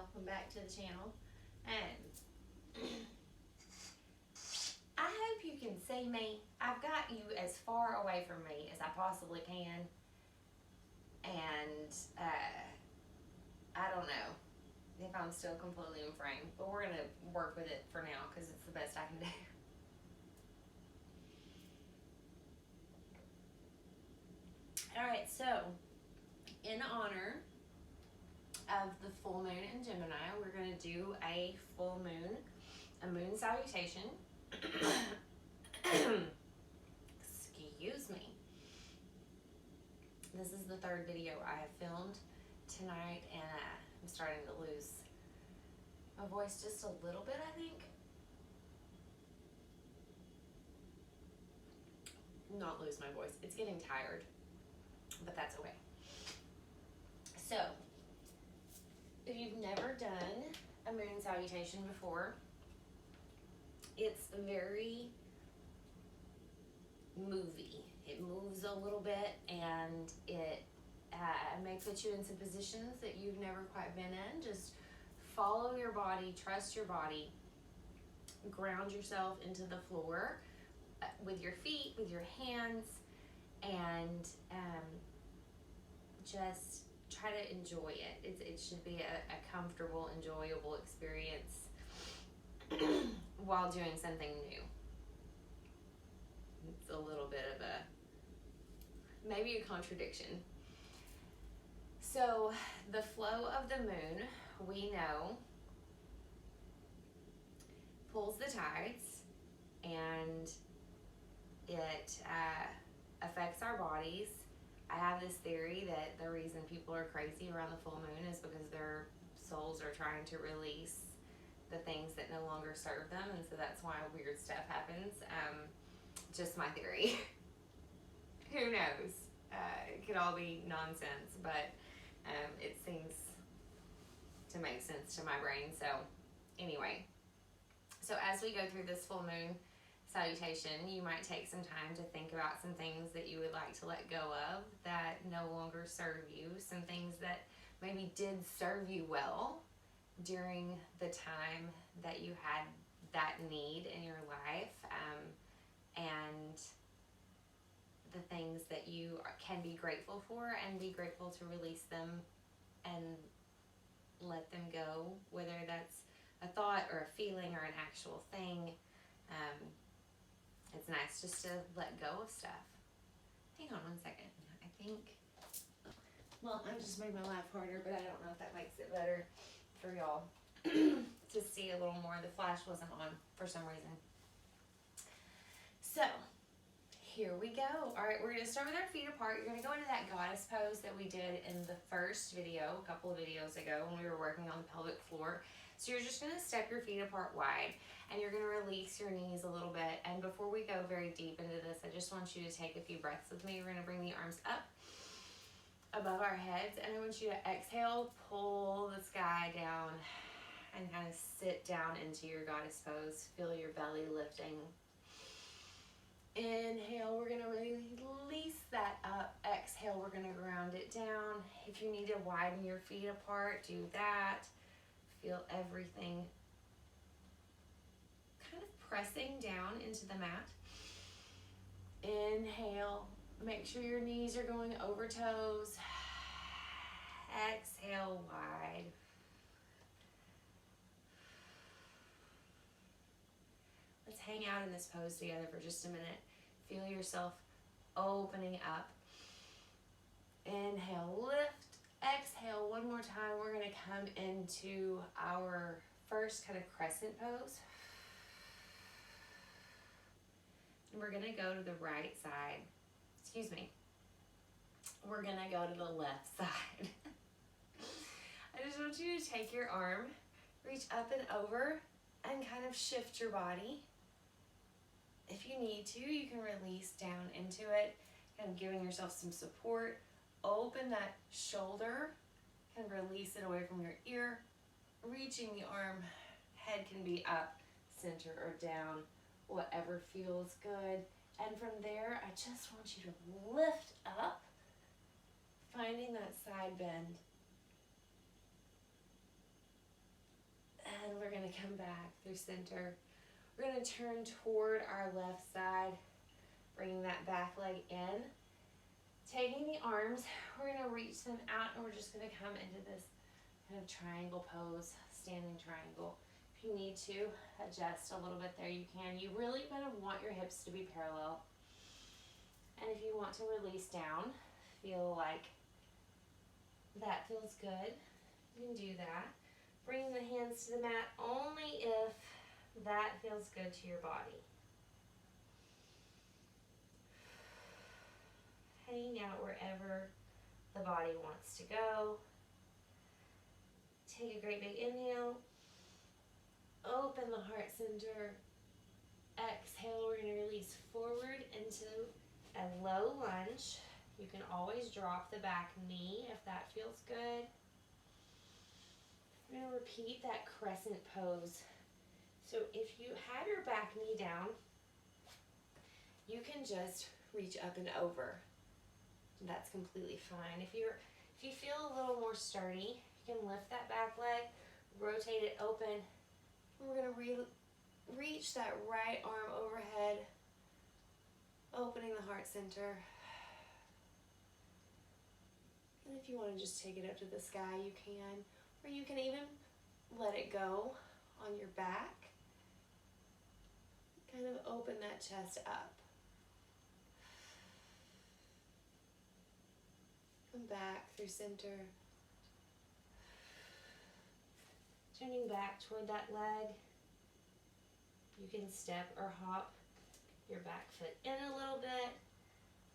welcome back to the channel. I hope you can see me. I've got you as far away from me as I possibly can, and I don't know if I'm still completely in frame, but we're gonna work with it for now because it's the best I can do. All right, so in honor of the full moon in Gemini, we're going to do a full moon, a moon salutation. Excuse me. This is the third video I have filmed tonight, and I'm starting to lose my voice just a little bit, I think. Not lose my voice. It's getting tired, but that's okay. So, if you've never done a moon salutation before, it's very movie. It moves a little bit, and it may put you in some positions that you've never quite been in. Just follow your body, trust your body, ground yourself into the floor with your feet, with your hands, and just try to enjoy it. It should be a comfortable, enjoyable experience while doing something new. It's a little bit of maybe a contradiction. So the flow of the moon, we know, pulls the tides, and it affects our bodies. I have this theory that the reason people are crazy around the full moon is because their souls are trying to release the things that no longer serve them, and so that's why weird stuff happens. Just my theory. Who knows? It could all be nonsense, but it seems to make sense to my brain. So anyway, so as we go through this full moon salutation, you might take some time to think about some things that you would like to let go of that no longer serve you, some things that maybe did serve you well during the time that you had that need in your life, and the things that you can be grateful for, and be grateful to release them and let them go, whether that's a thought or a feeling or an actual thing. It's nice just to let go of stuff. Hang on one second. I think, well, I just made my life harder, but I don't know if that makes it better for y'all to see a little more. The flash wasn't on for some reason. So, here we go. All right, we're going to start with our feet apart. You're going to go into that goddess pose that we did in the first video, a couple of videos ago when we were working on the pelvic floor. So you're just going to step your feet apart wide, and you're going to release your knees a little bit. And before we go very deep into this, I just want you to take a few breaths with me. We're going to bring the arms up above our heads, and I want you to exhale, pull the sky down, and kind of sit down into your goddess pose. Feel your belly lifting. Inhale, we're going to release that up. Exhale, we're going to ground it down. If you need to widen your feet apart, do that. Feel everything kind of pressing down into the mat. Inhale, make sure your knees are going over toes. Exhale, wide. Let's hang out in this pose together for just a minute. Feel yourself opening up. Inhale, lift. Exhale, one more time. We're going to come into our first kind of crescent pose. And we're going to go to the right side. Excuse me. We're going to go to the left side. I just want you to take your arm, reach up and over, and kind of shift your body. If you need to, you can release down into it, kind of giving yourself some support. Open that shoulder, kind of release it away from your ear. Reaching the arm, head can be up, center, or down, whatever feels good. And from there, I just want you to lift up, finding that side bend. And we're going to come back through center. We're going to turn toward our left side, bringing that back leg in. Taking the arms, we're going to reach them out, and we're just going to come into this kind of triangle pose, standing triangle. If you need to adjust a little bit there, you can. You really kind of want your hips to be parallel. And if you want to release down, feel like that feels good, you can do that. Bring the hands to the mat only if that feels good to your body. Hanging out wherever the body wants to go. Take a great big inhale. Open the heart center. Exhale, we're going to release forward into a low lunge. You can always drop the back knee if that feels good. We're going to repeat that crescent pose. So if you have your back knee down, you can just reach up and over. That's completely fine. If you feel a little more sturdy, you can lift that back leg, rotate it open. We're going to reach that right arm overhead, opening the heart center. And if you want to just take it up to the sky, you can. Or you can even let it go on your back. Kind of open that chest up. Come back through center. Turning back toward that leg. You can step or hop your back foot in a little bit.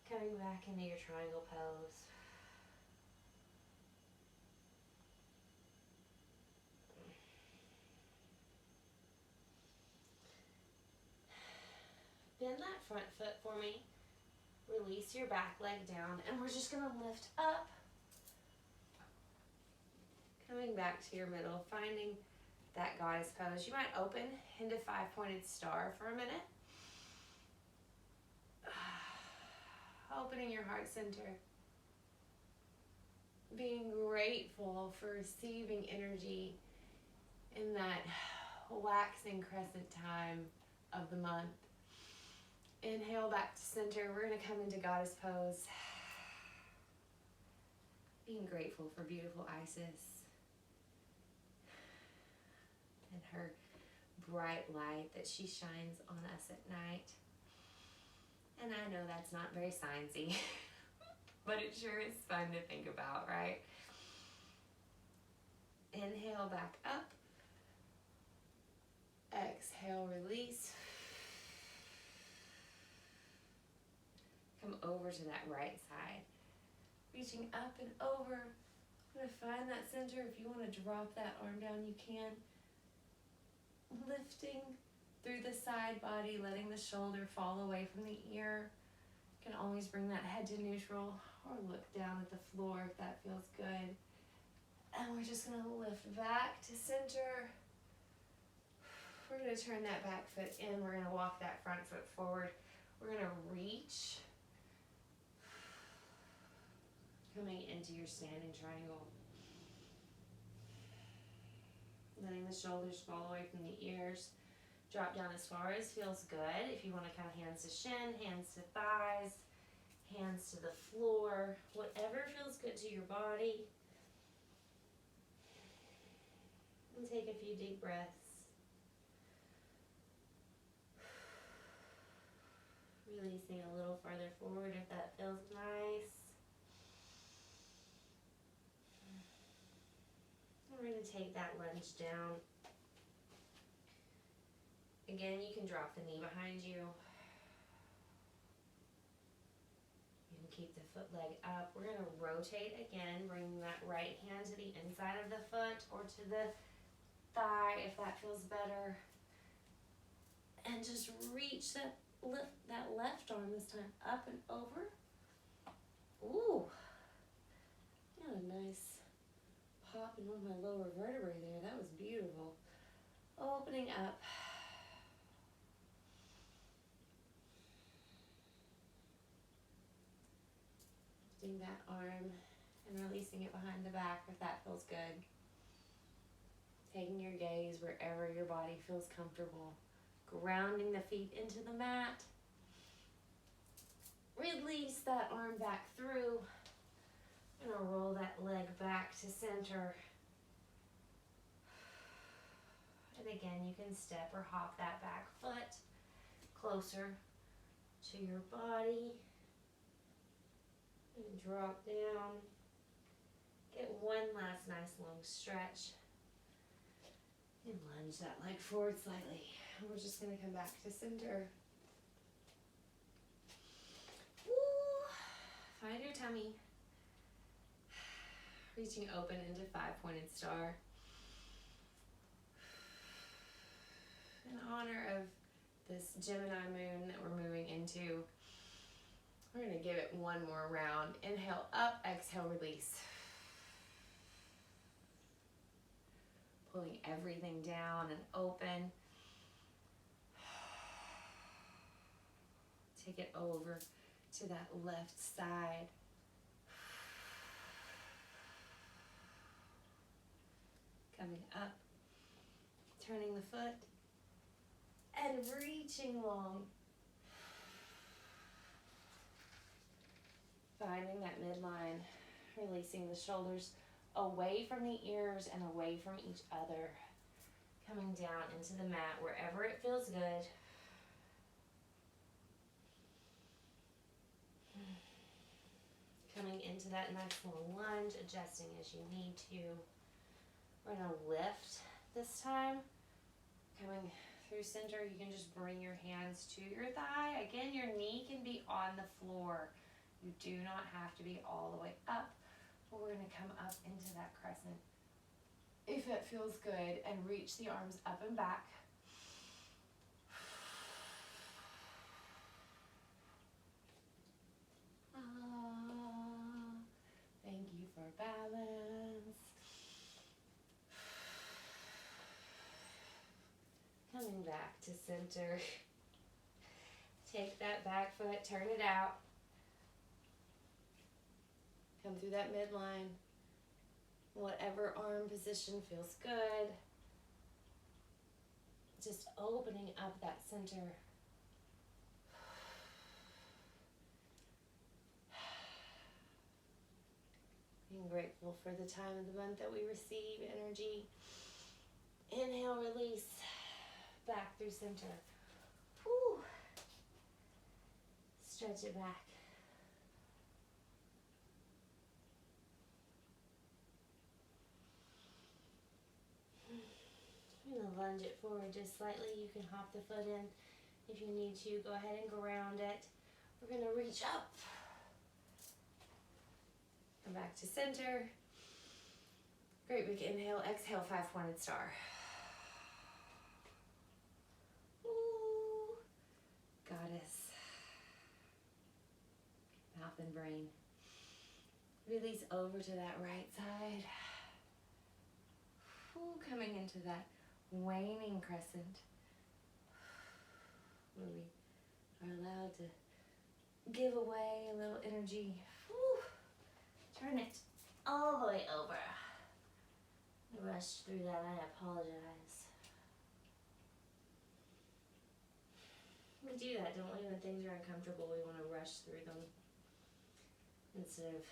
Coming back into your triangle pose. Bend that front foot for me. Release your back leg down, and we're just going to lift up. Coming back to your middle, finding that goddess pose. You might open into five-pointed star for a minute. Opening your heart center. Being grateful for receiving energy in that waxing crescent time of the month. Inhale back to center. We're going to come into goddess pose. Being grateful for beautiful Isis and her bright light that she shines on us at night. And I know that's not very sciencey, but it sure is fun to think about, right? Inhale back up. Exhale, release. Come over to that right side. Reaching up and over. I'm going to find that center. If you want to drop that arm down, you can. Lifting through the side body, letting the shoulder fall away from the ear. You can always bring that head to neutral or look down at the floor if that feels good. And we're just going to lift back to center. We're going to turn that back foot in. We're going to walk that front foot forward. We're going to reach. Coming into your standing triangle. Letting the shoulders fall away from the ears. Drop down as far as feels good. If you want to count hands to shin, hands to thighs, hands to the floor, whatever feels good to your body. And take a few deep breaths. Releasing a little farther forward if that feels nice. We're going to take that lunge down. Again, you can drop the knee behind you. You can keep the foot leg up. We're going to rotate again, bringing that right hand to the inside of the foot or to the thigh if that feels better. And just reach that left arm this time up and over. Ooh, got a nice pop in one of my lower vertebrae there. That was beautiful. Opening up. Lifting that arm and releasing it behind the back if that feels good. Taking your gaze wherever your body feels comfortable. Grounding the feet into the mat. Release that arm back through. I'm gonna roll that leg back to center. And again, you can step or hop that back foot closer to your body. And drop down. Get one last nice long stretch. And lunge that leg forward slightly. And we're just gonna come back to center. Woo. Find your tummy. Reaching open into 5-pointed star. In honor of this Gemini moon that we're moving into, we're going to give it one more round. Inhale up, exhale, release. Pulling everything down and open. Take it over to that left side. Coming up, turning the foot, and reaching long. Finding that midline, releasing the shoulders away from the ears and away from each other. Coming down into the mat wherever it feels good. Coming into that nice long lunge, adjusting as you need to. We're going to lift this time. Coming through center, you can just bring your hands to your thigh. Again, your knee can be on the floor. You do not have to be all the way up. But we're going to come up into that crescent, if it feels good, and reach the arms up and back. Thank you for balance. Coming back to center. Take that back foot, turn it out. Come through that midline. Whatever arm position feels good. Just opening up that center. Being grateful for the time of the month that we receive energy. Inhale, release. Back through center. Whew. Stretch it back. I'm going to lunge it forward just slightly. You can hop the foot in if you need to. Go ahead and ground it. We're going to reach up. Come back to center. Great big inhale. Exhale, 5-pointed star. Ooh. Goddess. Mouth and brain. Release over to that right side. Ooh, coming into that waning crescent, where we are allowed to give away a little energy. Whew. Turn it all the way over. I rushed through that, I apologize. We do that, don't we? When things are uncomfortable, we want to rush through them instead of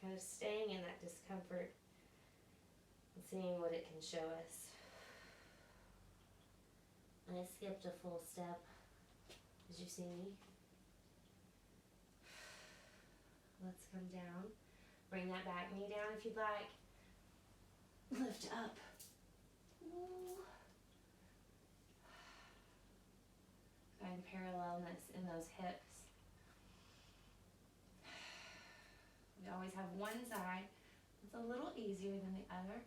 kind of staying in that discomfort and seeing what it can show us. I skipped a full step. Did you see me? Let's come down. Bring that back knee down if you'd like. Lift up. Ooh. Find parallelness in those hips. We always have one side that's a little easier than the other,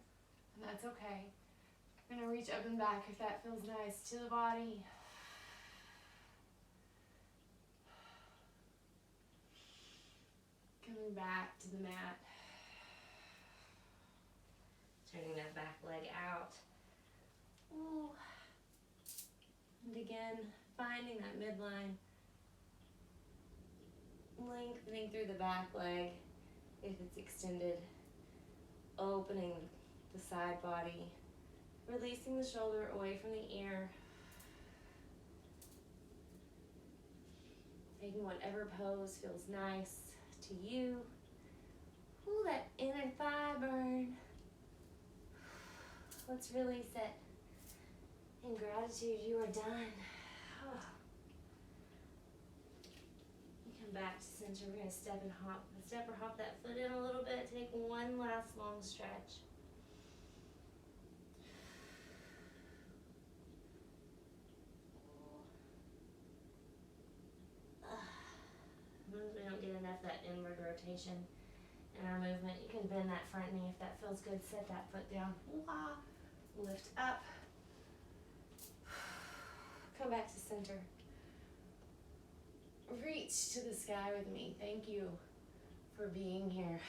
and that's okay. I'm gonna reach up and back if that feels nice to the body. Coming back to the mat. Turning that back leg out. Ooh. And again, finding that midline. Lengthening through the back leg if it's extended. Opening the side body. Releasing the shoulder away from the ear. Taking whatever pose feels nice to you. Ooh, that inner thigh burn. Let's release it. In gratitude, you are done. You come back to center. We're going to step or hop that foot in a little bit. Take one last long stretch. Sometimes we don't get enough of that inward rotation in our movement. You can bend that front knee if that feels good. Set that foot down. Lift up. Come back to center. Reach to the sky with me. Thank you for being here.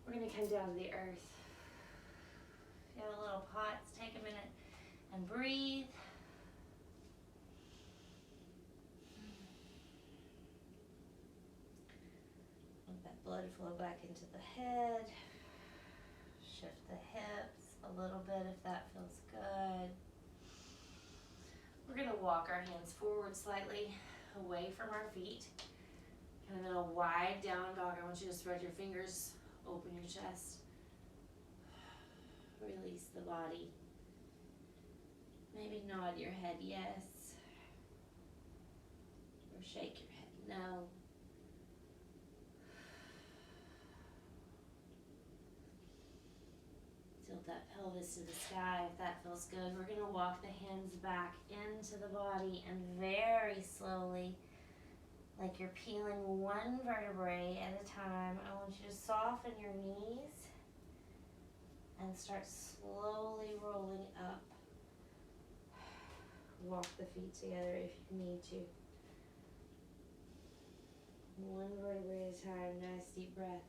We're going to come down to the earth. If you have a little pause, take a minute and breathe. Let that blood flow back into the head. Shift the hips a little bit if that feels good. We're going to walk our hands forward slightly away from our feet. Kind of in a wide down dog. I want you to spread your fingers, open your chest. Release the body. Maybe nod your head yes. Or shake your head no. Tilt that pelvis to the sky if that feels good. We're going to walk the hands back into the body and very slowly, like you're peeling one vertebrae at a time, I want you to soften your knees and start slowly rolling up. Walk the feet together if you need to. One vertebrae at a time. Nice deep breath.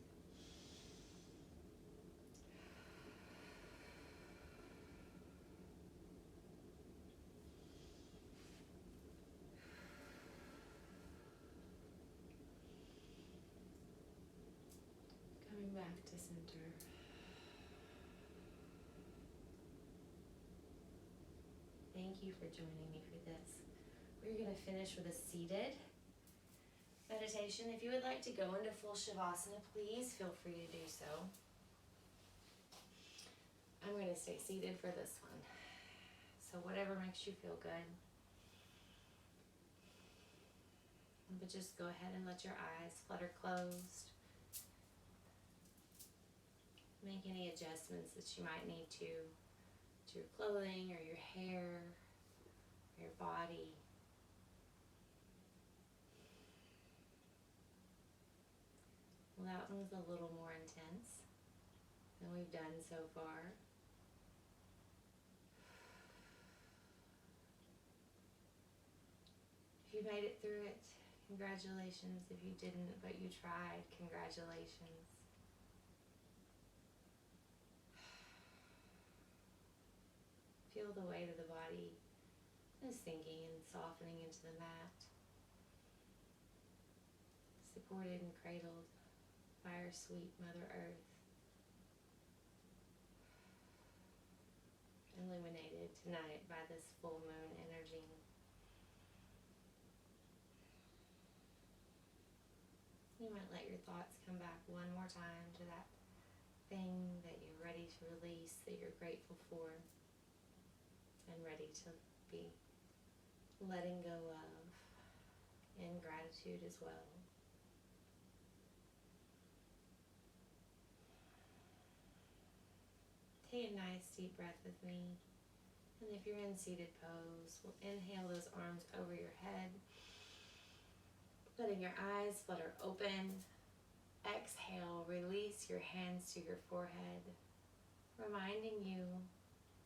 Coming back to center. Thank you for joining me for this. We're going to finish with a seated meditation. If you would like to go into full Shavasana, please feel free to do so. I'm going to stay seated for this one. So whatever makes you feel good. But just go ahead and let your eyes flutter closed. Make any adjustments that you might need to your clothing or your hair, your body. Well, that one was a little more intense than we've done so far. If you made it through it, congratulations. If you didn't, but you tried, congratulations. Feel the weight of the body just sinking and softening into the mat. Supported and cradled by our sweet Mother Earth. Illuminated tonight by this full moon energy. You might let your thoughts come back one more time to that thing that you're ready to release, that you're grateful for, and ready to be letting go of in gratitude as well. Take a nice deep breath with me. And if you're in seated pose, we'll inhale those arms over your head. Letting your eyes flutter open. Exhale, release your hands to your forehead. Reminding you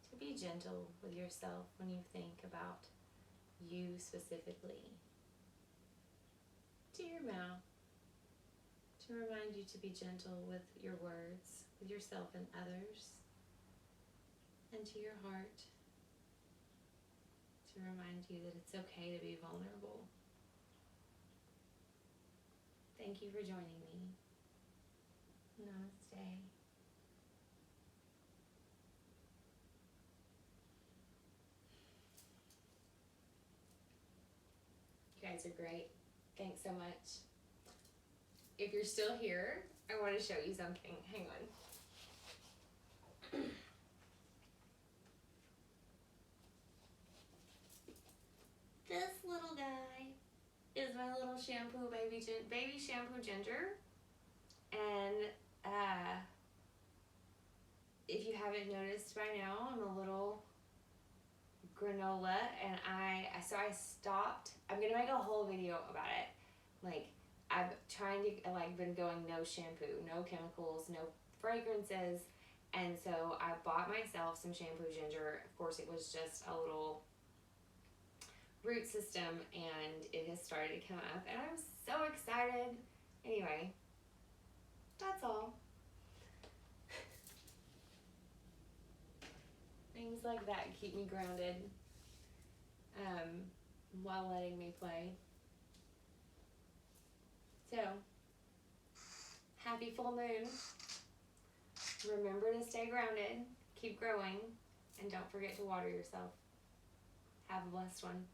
to be gentle with yourself when you think about you specifically. To your mouth, to remind you to be gentle with your words, with yourself and others. And to your heart, to remind you that it's okay to be vulnerable. Thank you for joining me. Namaste. guys are great. Thanks so much. If you're still here, I want to show you something. Hang on. This little guy is my little shampoo baby shampoo Ginger. And if you haven't noticed by now, I'm a little granola, and I stopped. I'm gonna make a whole video about it. Like, I've been going no shampoo, no chemicals, no fragrances, and so I bought myself some shampoo Ginger. Of course, it was just a little root system, and it has started to come up, and I'm so excited. Anyway, that's all. Things like that keep me grounded while letting me play. So, happy full moon. Remember to stay grounded, keep growing, and don't forget to water yourself. Have a blessed one.